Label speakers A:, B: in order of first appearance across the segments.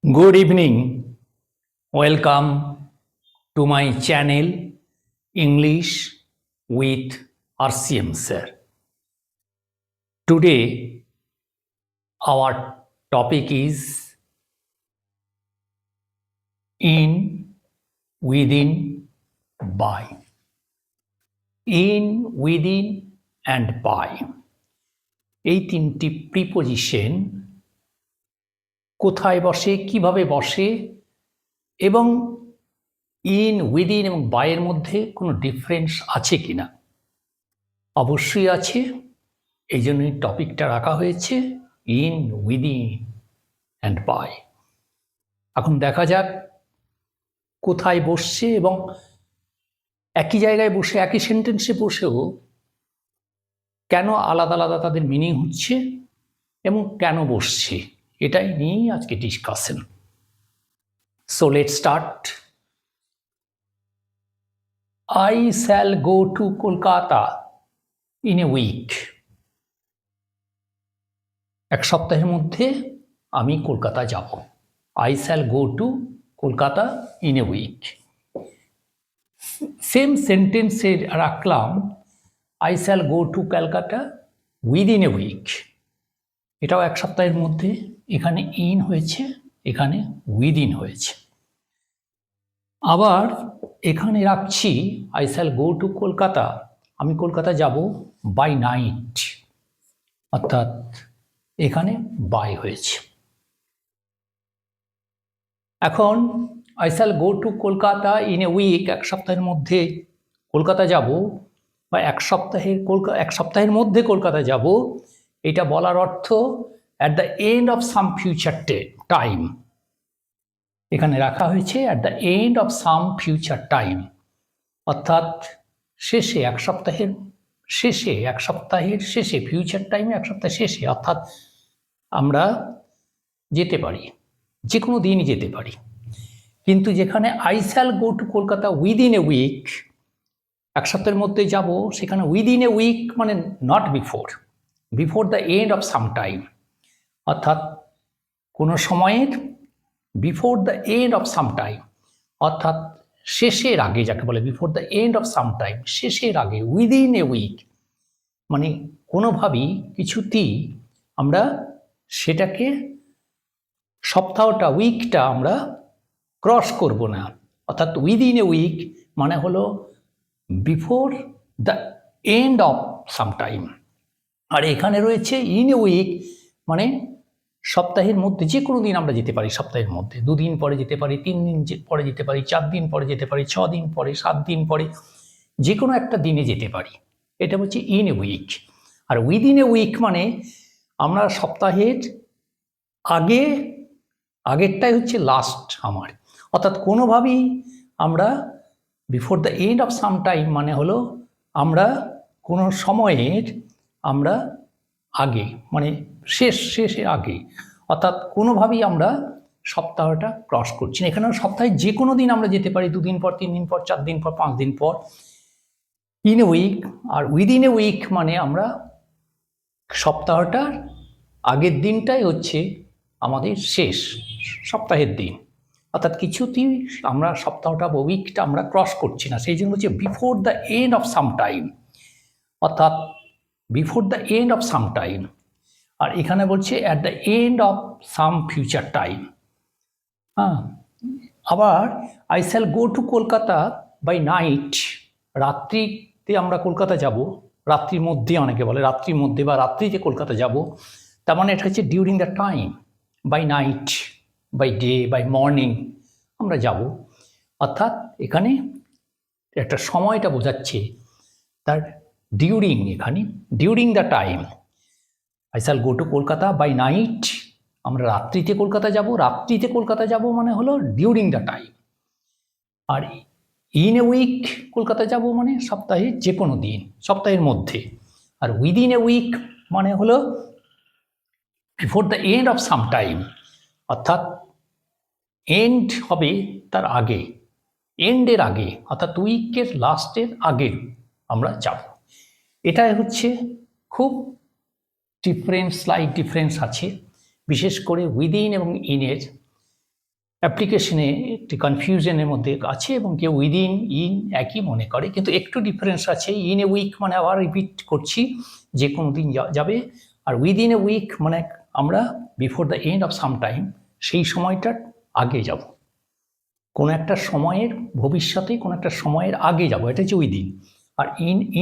A: Good evening. Welcome to my channel English with RCM sir. Today our topic is in, within, by. In, within and by এই তিনটি preposition কোথায় বসে, কিভাবে বসে এবং in, within এবং বাইয়ের মধ্যে কোনো ডিফারেন্স আছে কিনা? অবশ্যই আছে, এই জন্যই টপিকটা রাখা হয়েছে ইন, উইদিন অ্যান্ড বাই। এখন দেখা যাক কোথায় বসছে এবং একই জায়গায় বসে একই সেন্টেন্সে বসেও কেন আলাদা আলাদা তাদের মিনিং হচ্ছে এবং কেন বসছে, এটাই নিয়েই আজকে discussion. So let's start. I shall go to Kolkata in a week. এক সপ্তাহের মধ্যে আমি কলকাতা যাব। I shall go to Kolkata in a week. Same সেন্টেন্সে রাখলাম I shall go to Calcutta within a week. এটাও এক সপ্তাহের মধ্যে, এখানে ইন হয়েছে, এখানে উইদিন হয়েছে। আবার এখানে রাখছি I shall go to Kolkata, আমি কলকাতা যাব বাই নাইট, অর্থাৎ এখানে বাই হয়েছে। এখন I shall go to Kolkata in a week, এক সপ্তাহের মধ্যে কলকাতা যাব বা এক সপ্তাহের মধ্যে কলকাতা যাব, এটা বলার অর্থ at the end of some future time. এখানে রাখা হয়েছে at the end of some future time, অর্থাৎ শেষে, এক সপ্তাহের শেষে, ফিউচার টাইমে এক সপ্তাহের শেষে, অর্থাৎ আমরা যেতে পারি, যে কোনো দিনই যেতে পারি। কিন্তু যেখানে I shall go to Kolkata within a week, এক সপ্তাহের মধ্যে যাব, সেখানে উইদিন এ উইক মানে not before the end of some time, অর্থাৎ কোনো সময়ের before the end of some time, অর্থাৎ শেষের আগে, যাকে বলে before the end of some time, শেষের আগে। উইদিন এ উইক মানে কোনোভাবেই কিছুতেই আমরা সেটাকে, সপ্তাহটা, উইকটা আমরা ক্রস করব না, অর্থাৎ উইদিন এ উইক মানে হলো before the end of some time. আর এখানে রয়েছে ইন এ উইক মানে সপ্তাহের মধ্যে, যে কোনো দিন আমরা যেতে পারি সপ্তাহের মধ্যে, 2 দিন পরে যেতে পারি, 3 দিন পরে যেতে পারি, 4 দিন পরে যেতে পারি, 6 দিন পরে, 7 দিন পরে, যে কোনো একটা দিনে যেতে পারি। এটা হচ্ছে ইন এ উইক। আর উইদিন এ উইক মানে আমরা সপ্তাহের আগেরটাই হচ্ছে লাস্ট আমার, অর্থাৎ কোনোভাবেই আমরা before the end of some time মানে হলো আমরা কোনো সময়ের আমরা আগে, মানে শেষে আগে, অর্থাৎ কোনোভাবেই আমরা সপ্তাহটা ক্রস করছি না। এখানে সপ্তাহে যে কোনো দিন আমরা যেতে পারি, 2 দিন পর, 3 দিন পর, 4 দিন পর, 5 দিন পর, ইন এ উইক। আর উইদিন এ উইক মানে আমরা সপ্তাহটার আগের দিনটাই হচ্ছে আমাদের শেষ সপ্তাহের দিন, অর্থাৎ কিছুতেই আমরা সপ্তাহটা বা উইকটা আমরা ক্রস করছি না, সেই জন্য হচ্ছে before the end of some time, অর্থাৎ before the end of some time. আর এখানে বলছে at the end of some future time. আবার I shall go to Kolkata by night, রাত্রিতে আমরা কলকাতা যাব, রাত্রির মধ্যে, অনেকে বলে রাত্রির মধ্যে বা রাত্রিতে কলকাতা যাব, তার মানে এটা হচ্ছে during the time, by night, by day, by morning আমরা যাব, অর্থাৎ এখানে একটা সময়টা বোঝাচ্ছে তার ডিউরিং, এখানে during the time. I shall go to Kolkata by night, আমরা রাত্রিতে কলকাতা যাব মানে হলো ডিউরিং দ্য টাইম। আর ইন এ উইক কলকাতা যাব মানে সপ্তাহে যে কোনো দিন, সপ্তাহের মধ্যে। আর উইদিন এ উইক মানে হলো before the end of some time, অর্থাৎ এন্ড হবে তার আগে, এন্ডের আগে, অর্থাৎ উইকের লাস্টের আগে আমরা যাব। এটাই হচ্ছে খুব স্লাইট ডিফারেন্স আছে, বিশেষ করে উইদিন এবং ইনের অ্যাপ্লিকেশনে একটি কনফিউশনের মধ্যে আছে এবং কেউ উইদিন ইন একই মনে করে, কিন্তু একটু ডিফারেন্স আছে। ইন এ উইক মানে আবার রিপিট করছি, যে কোনো দিন যাবে, আর উইদিন এ উইক মানে আমরা before the end of some time, সেই সময়টার আগে যাব, কোনো একটা সময়ের ভবিষ্যতে কোনো একটা সময়ের আগে যাব, এটা হচ্ছে উইদিন। আর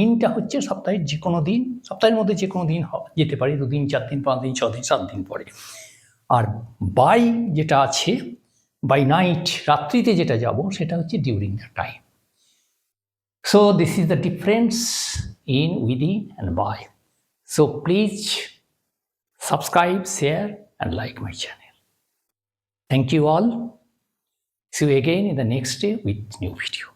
A: ইনটা হচ্ছে সপ্তাহের যে কোনো দিন, সপ্তাহের মধ্যে যে কোনো দিন যেতে পারে, 2 দিন 4 দিন 5 দিন 6 দিন 7 দিন পরে। আর বাই যেটা আছে, বাই নাইট রাত্রিতে যেটা যাব, সেটা হচ্ছে during the time. So this is the difference in within and by. So please subscribe, share and like my channel. Thank you all. See you again in the next day with new video.